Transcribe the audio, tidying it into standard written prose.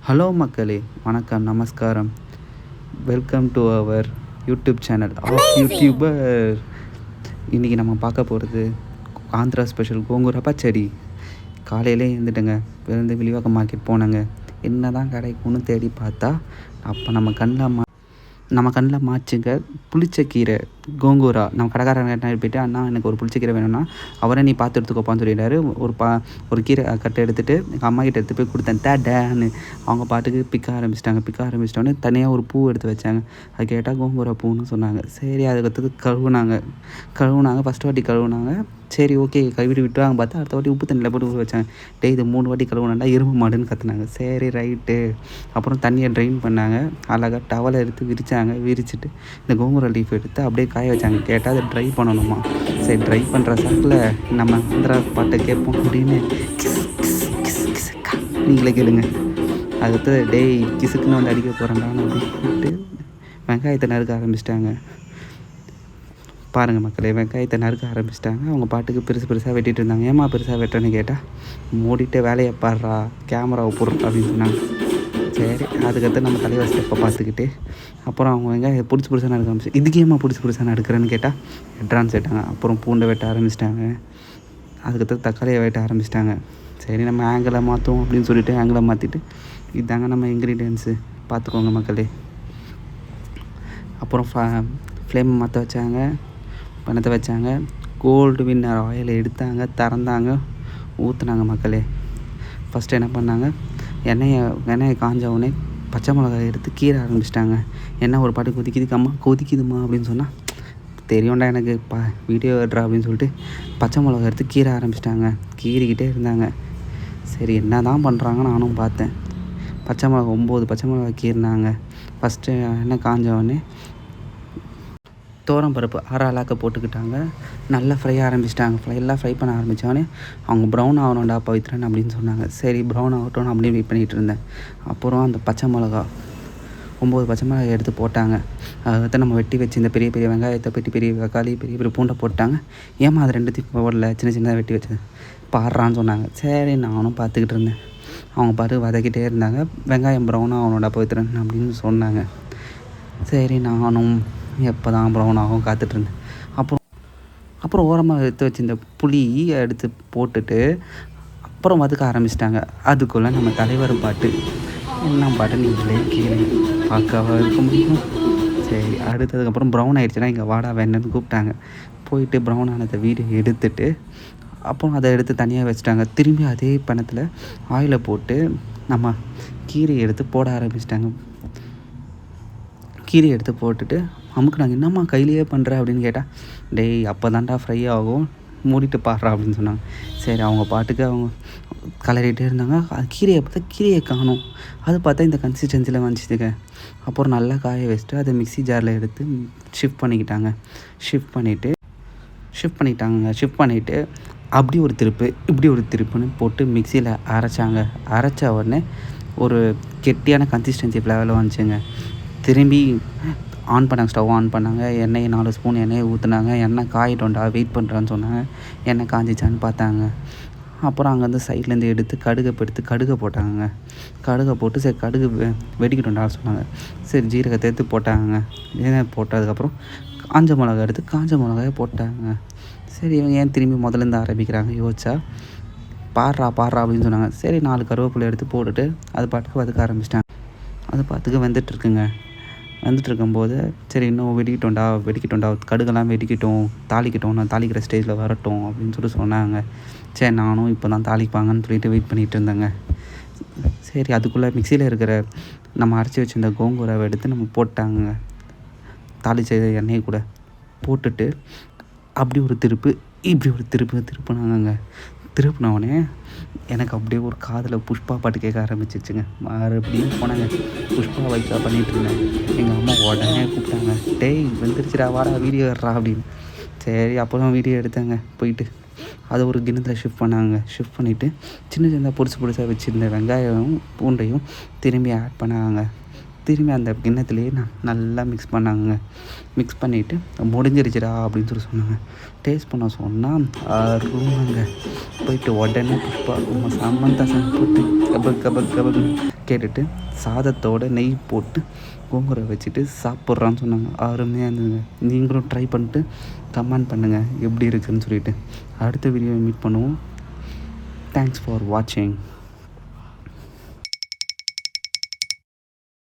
Hello மக்களே, வணக்கம், நமஸ்காரம். Welcome to our YouTube channel of YouTuber. இன்றைக்கி நம்ம பார்க்க போகிறது ஆந்திரா ஸ்பெஷல் கோங்கூர பச்சடி. காலையிலே இருந்துட்டுங்க, விழுந்து விழிவாக்கம் மார்க்கெட் போனாங்க. என்ன தான் கிடைக்கும்னு தேடி பார்த்தா, அப்போ நம்ம கண்ணில் மாச்சுங்க புளிச்சக்கீரை கோங்கூரா. நம்ம கடைக்காரங்க போய்ட்டு, அண்ணா எனக்கு ஒரு புளிச்சக்கீரை வேணும்னா, அவரை நீ பார்த்து எடுத்துக்கோப்பான்னு சொல்லிட்டாரு. ஒரு கீரை கட்டை எடுத்துகிட்டு எங்கள் அம்மா கிட்ட எடுத்து போய் கொடுத்தேன். டேன்னு அவங்க பாட்டுக்கு பிக்க ஆரம்பிச்சிட்டோன்னே தனியாக ஒரு பூ எடுத்து வச்சாங்க. அது கேட்டால் கோங்கூரா பூன்னு சொன்னாங்க. சரி, அதுக்கடுத்தது கழுவுனாங்க. ஃபஸ்ட்டு வாட்டி கழுவுனாங்க. சரி, ஓகே, கழுவிட்டு விட்டுவாங்க. பார்த்தா அடுத்த வாட்டி உப்பு தண்ணியில் போட்டு ஊற வச்சாங்க. இது 3 வாட்டி கழுவுனாண்டா எறும்பு மாடுன்னு கற்றுனாங்க. சரி, ரைட்டு. அப்புறம் தண்ணியை ட்ரைன் பண்ணாங்க. அழகாக டவலை எடுத்து விரிச்சிட்டு இந்த கோங்கூரா லீஃப் எடுத்து அப்படியே காய வச்சாங்க. கேட்டால் அதை ட்ரை பண்ணணுமா. சரி, ட்ரை பண்ணுற சாக்கில் நம்ம ஆந்திரா பாட்டை கேட்போம் அப்படின்னு நீங்களே கேளுங்க. அதுக்கு டேய் கிசுக்குன்னு வந்து அடிக்க போகிறேன்டான்னு அப்படின்ட்டு வெங்காயத்தை நறுக்க ஆரம்பிச்சிட்டாங்க. பாருங்கள் மக்களே, வெங்காயத்தை நறுக்க ஆரம்பிச்சிட்டாங்க. அவங்க பாட்டுக்கு பெருசாக வெட்டிகிட்டு இருந்தாங்க. ஏமா பெருசாக வெட்டுறேன்னு கேட்டால், மூடிட்டு வேலையை பாடுறா, கேமராவை போடுறா அப்படின்னு சொன்னாங்க. சரி, அதுக்கடுத்து நம்ம தலைவர் ஸ்டெப்பை பார்த்துக்கிட்டு அப்புறம் அவங்க வெங்காயம் புதுசாக நறுக்க ஆரம்பிச்சு. இதுக்கேம்மா புதுசாக நறுக்கிறேன்னு கேட்டால் வெட்டுறான்னு சொல்லிட்டாங்க. அப்புறம் பூண்டை வெட்ட ஆரம்பிச்சிட்டாங்க. அதுக்கடுத்து தக்காளியை வெட்ட ஆரம்பிச்சிட்டாங்க. சரி, நம்ம ஆங்கிளை மாற்றுவோம் அப்படின்னு சொல்லிட்டு ஆங்கிளை மாற்றிட்டு, இதாங்க நம்ம இன்க்ரீடியன்ஸு, பார்த்துக்கோங்க மக்களே. அப்புறம் ஃப்ளேம் மாற்ற வச்சாங்க, பணத்தை வச்சாங்க. கோல்டு வின்னர் ஆயில் எடுத்தாங்க, திறந்தாங்க, ஊற்றுனாங்க மக்களே. ஃபஸ்ட்டு என்ன பண்ணாங்க, எண்ணெயை காஞ்சவுடனே பச்சை மிளகாய் எடுத்து கீரை ஆரம்பிச்சிட்டாங்க. எண்ணெய் ஒரு பாட்டு கொதிக்குதுமா அப்படின்னு சொன்னால், தெரியும்டா எனக்கு வீடியோ எடுறா அப்படின்னு சொல்லிட்டு பச்சை மிளகாய் எடுத்து கீரை ஆரம்பிச்சிட்டாங்க. கீறிக்கிட்டே இருந்தாங்க. சரி, என்ன தான் பண்ணுறாங்க நானும் பார்த்தேன். 9 பச்சை மிளகாய் கீறினாங்க. ஃபஸ்ட்டு எண்ணெய் காஞ்சவுடனே பருப்பு அலாக்க போட்டுக்கிட்டாங்க. நல்லா எல்லாம் ஃப்ரை பண்ண ஆரம்பித்தோடனே அவங்க ப்ரௌன் ஆகணும்டா பவித்ரன் அப்படின்னு சொன்னாங்க. சரி, ப்ரௌன் ஆகட்டும் அப்படின்னு வெயிட் பண்ணிகிட்டு இருந்தேன். அப்புறம் அந்த 9 பச்சை மிளகாய் எடுத்து போட்டாங்க. அதை நம்ம வெட்டி வச்சு இந்த பெரிய வெங்காயத்தை பெரிய தக்காளி பெரிய பூண்டை போட்டாங்க. ஏமா அது 2த்தையும் போடல, சின்னதாக வெட்டி வச்சது பாடுறான்னு சொன்னாங்க. சரி, நானும் பார்த்துக்கிட்டு இருந்தேன். அவங்க பாட்டு வதக்கிட்டே இருந்தாங்க. வெங்காயம் ப்ரௌன் ஆகணும்டா பவித்ரன் அப்படின்னு சொன்னாங்க. சரி, நானும் எப்போ தான் ப்ரௌன் ஆகும் காத்துட்ருந்தேன். அப்புறம் ஓரமாக எடுத்து வச்சு இந்த புளியை எடுத்து போட்டுட்டு அப்புறம் வதக்க ஆரம்பிச்சிட்டாங்க. அதுக்குள்ளே நம்ம தலைவர் பாட்டு, என்ன பாட்டு நீங்களே கேள்வி பார்க்கவா இருக்க முடியும். சரி, அடுத்ததுக்கப்புறம் ப்ரௌன் ஆகிடுச்சுன்னா இங்கே வாடா வேணுன்னு கூப்பிட்டாங்க. போயிட்டு ப்ரௌன் ஆனதை வீடியோ எடுத்துட்டு அப்புறம் அதை எடுத்து தனியாக வச்சுட்டாங்க. திரும்பி அதே பணத்தில் ஆயிலை போட்டு நம்ம கீரையை எடுத்து போட ஆரம்பிச்சிட்டாங்க. கீரையை எடுத்து போட்டுட்டு அமுக்குனாங்க. என்னம்மா கையிலேயே பண்ணுற அப்படின்னு கேட்டால், டேய் அப்போ தான்டா ஃப்ரை ஆகும், மூடிட்டு பாடுறா அப்படின்னு சொன்னாங்க. சரி, அவங்க பாட்டுக்கு அவங்க கலரிகிட்டே இருந்தாங்க. அது கீரையை காணும். அது பார்த்தா இந்த கன்சிஸ்டன்சியில் வந்துச்சுங்க. அப்புறம் நல்லா காய வச்சுட்டு அதை மிக்ஸி ஜாரில் எடுத்து ஷிஃப்ட் பண்ணிவிட்டு அப்படி ஒரு திருப்பு இப்படி ஒரு திருப்புன்னு போட்டு மிக்சியில் அரைச்ச உடனே ஒரு கெட்டியான கன்சிஸ்டன்சி லெவலில் வந்துச்சுங்க. திரும்பி ஸ்டவ் ஆன் பண்ணாங்க. 4 ஸ்பூன் எண்ணெயை ஊற்றுனாங்க. எண்ணெய் காயிட்டோண்டா வெயிட் பண்ணுறான்னு சொன்னாங்க. எண்ணெய் காஞ்சிச்சான்னு பார்த்தாங்க. அப்புறம் அங்கேருந்து சைட்லேருந்து எடுத்து கடுகை போட்டாங்க. கடுகை போட்டு சரி கடுகு வெடிக்கட்டும்டா சொன்னாங்க. சரி, ஜீரகத்தை எடுத்து போட்டாங்க. போட்டதுக்கப்புறம் காஞ்ச மிளகாயை போட்டாங்க. சரி, இவங்க ஏன் திரும்பி முதலேருந்து ஆரம்பிக்கிறாங்க யோசிச்சா, பாடுறா அப்படின்னு சொன்னாங்க. சரி, 4 கருவேப்பிலை எடுத்து போட்டுட்டு அது பாட்டுக்கு வதக்க ஆரம்பிச்சிட்டாங்க. அது பாட்டுக்கு வந்துட்டுருக்குங்க. இருக்கும்போது சரி, இன்னும் வெடிக்கட்டும்டா கடுகெல்லாம் வெடிக்கட்டும், நான் தாளிக்கிற ஸ்டேஜில் வரட்டும் அப்படின்னு சொல்லிட்டு சொன்னாங்க. சரி, நானும் இப்போ தான் தாளிப்பாங்கன்னு சொல்லிட்டு வெயிட் பண்ணிகிட்டு இருந்தேங்க. சரி, அதுக்குள்ளே மிக்சியில் இருக்கிற நம்ம அரைச்சி வச்சுருந்த கோங்கூராவை எடுத்து நம்ம போட்டாங்க. தாளிச்ச எண்ணெயை கூட போட்டுட்டு அப்படி ஒரு இப்படி ஒரு திருப்புனாங்க. திருப்பினவுடனே எனக்கு அப்படியே ஒரு காதில் புஷ்பா பாட்டு கேட்க ஆரம்பிச்சிச்சுங்க. மறுபடியும் போனாங்க, புஷ்பா வைக்கா பண்ணிகிட்டு இருந்தேன். எங்கள் அம்மா உடனே கூப்பிட்டாங்க, டேய் வந்துருச்சுடா வாடா வீடியோ எடுறா அப்படின்னு. சரி, அப்புறம் வீடியோ எடுத்தாங்க. போயிட்டு அதை ஒரு கிண்ணத்தில் ஷிஃப்ட் பண்ணிவிட்டு சின்னதாக பொடிசாக வச்சுருந்த வெங்காயம் பூண்டையும் திரும்பி ஆட் பண்ணாங்க. திரும்பி அந்த கிண்ணத்துலேயே நல்லா மிக்ஸ் பண்ணாங்க. மிக்ஸ் பண்ணிவிட்டு முடிஞ்சிருச்சுடா அப்படின்னு சொன்னாங்க. டேஸ்ட் பண்ண சொன்னால் அருமைங்க. போயிட்டு உடனே புஷ்பா சமந்தா சாங் போட்டு கபக் கபக் கபக்னு கேட்டுட்டு சாதத்தோடு நெய் போட்டு கோங்குரை வச்சுட்டு சாப்பிட்றான்னு சொன்னாங்க. அருமையாக இருந்ததுங்க. நீங்களும் ட்ரை பண்ணிட்டு கமெண்ட் பண்ணுங்கள் எப்படி இருக்குதுன்னு சொல்லிவிட்டு. அடுத்த வீடியோவை மீட் பண்ணுவோம். தேங்க்ஸ் ஃபார் வாட்சிங்.